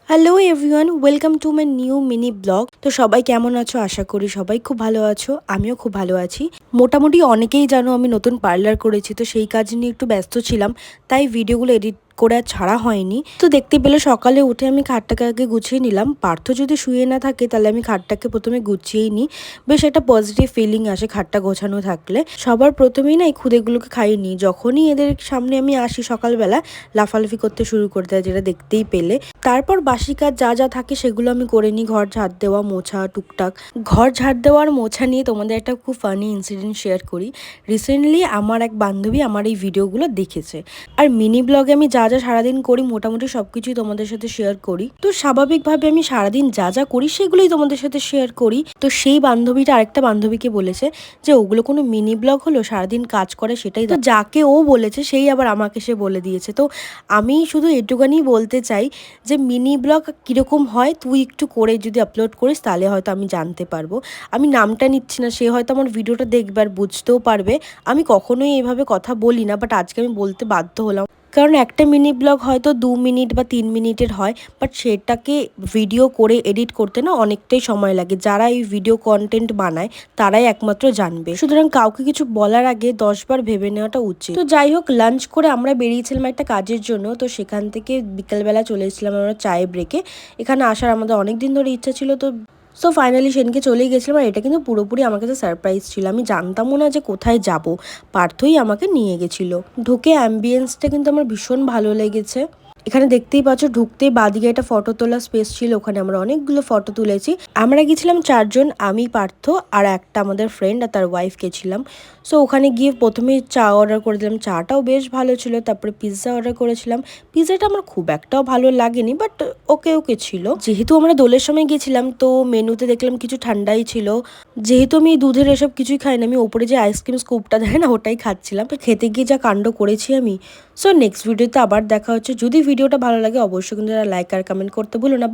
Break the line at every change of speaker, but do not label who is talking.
Hello everyone, welcome to my new mini blog. তো সবাই কেমন আছো? আশা করি সবাই খুব ভালো আছো। আমিও খুব ভালো আছি। মোটামুটি অনেকেই জানো আমি নতুন পার্লার করেছি, তো সেই কাজ নিয়ে একটু ব্যস্ত ছিলাম, তাই ভিডিওগুলো এডিট করে আর ছাড়া হয়নি। তো দেখতে পেলে সকালে উঠে আমি খাটটাকে আগে গুছিয়ে নিলাম। পার্থ যদি শুয়ে না থাকে তাহলে আমি খাটটাকে প্রথমে গুছিয়েই নিই। বেশ একটা পজিটিভ ফিলিং আসে খাটটা গোছানো থাকলে। সবার প্রথমেই না এই খুদেগুলোকে খাইয়ে নিই। যখনই এদের সামনে আমি আসি সকালবেলা লাফালাফি করতে শুরু করে দেয়, যেটা দেখতেই পেলে। তারপর বাসি কাজ যা যা থাকে সেগুলো আমি করে নিই। ঘর ঝাড় দেওয়া, মোছা, টুকটাক। ঘর ঝাড় দেওয়ার মোছা নিয়ে তোমাদের একটা খুব ফানি ইনসিডেন্ট শেয়ার করি। রিসেন্টলি আমার এক বান্ধবী আমার এই ভিডিওগুলো দেখেছে। আর মিনি ব্লগে আমি যা যা সারাদিন করি মোটামুটি সবকিছুই তোমাদের সাথে শেয়ার করি। তো স্বাভাবিকভাবে আমি সারাদিন যা যা করি সেগুলোই তোমাদের সাথে শেয়ার করি। তো সেই বান্ধবীটা আরেকটা বান্ধবীকে বলেছে যে ওগুলো কোনো মিনি ব্লগ হলো, সারাদিন কাজ করে সেটাই। তো যাকে ও বলেছে সেই আবার আমাকে সে বলে দিয়েছে। তো আমি শুধু এটুখানি বলতে চাই যে মিনি ব্লগ কীরকম হয় তুই একটু করে যদি আপলোড করিস তাহলে হয়তো আমি জানতে পারবো। আমি নামটা নিচ্ছি না, সে হয়তো আমার ভিডিওটা দেখবে আর বুঝতেও পারবে। আমি কখনোই এভাবে কথা বলি না, বাট আজকে আমি বলতে বাধ্য হলাম। কারণ একটা মিনি ব্লগ হয়তো 2 মিনিট বা 3 মিনিটের হয়, বাট সেটাকে ভিডিও করে এডিট করতে না অনেকটাই সময় লাগে। যারা এই ভিডিও কন্টেন্ট বানায় তারাই একমাত্র জানবে। সুতরাং কাউকে কিছু বলার আগে 10বার ভেবে নেওয়াটা উচিত। তো যাই হোক, লাঞ্চ করে আমরা বেরিয়েছিলাম একটা কাজের জন্য। তো সেখান থেকে বিকেলবেলা চলে এসেছিলাম আমরা চায়ে ব্রেকে। এখানে আসার আমাদের অনেক দিন ধরে ইচ্ছা ছিল। তো ফাইনালি সেদিনকে চলেই গেছিলাম। আর এটা কিন্তু পুরোপুরি আমার কাছে সারপ্রাইজ ছিল। আমি জানতামও না যে কোথায় যাব, পার্থই আমাকে নিয়ে গেছিলো। ঢুকে অ্যাম্বিয়েন্সটা কিন্তু আমার ভীষণ ভালো লেগেছে। এখানে দেখতেই পাচ্ছ ঢুকতেই বাদিকে একটা ফটো তোলার স্পেস ছিল, ওখানে আমরা অনেকগুলো ফটো তুলেছি। আমরা গেছিলাম 4জন, আমি, পার্থ আর একটা আমাদের ফ্রেন্ড আর তার ওয়াইফ গেছিলাম। সো ওখানে গিয়ে প্রথমে চা অর্ডার করে দিলাম, চাটাও বেশ ভালো ছিল। তারপরে পিৎজা অর্ডার করেছিলাম। পিৎজাটা আমার খুব একটাও ভালো লাগেনি, বাট ওকে ওকে ছিল। যেহেতু আমরা দোলের সময় গেছিলাম তো মেনুতে দেখলাম কিছু ঠান্ডাই ছিল। যেহেতু আমি দুধের এসব কিছুই খাই না, আমি ওপরে যে আইসক্রিম স্কুপটা দেয় না ওটাই খাচ্ছিলাম। খেতে গিয়ে যা কাণ্ড করেছি আমি। সো নেক্সট ভিডিওতে আবার দেখা হচ্ছে। যদি ভিডিওটা ভালো লাগে অবশ্যই কিন্তু লাইক আর কমেন্ট করতে ভুলো না।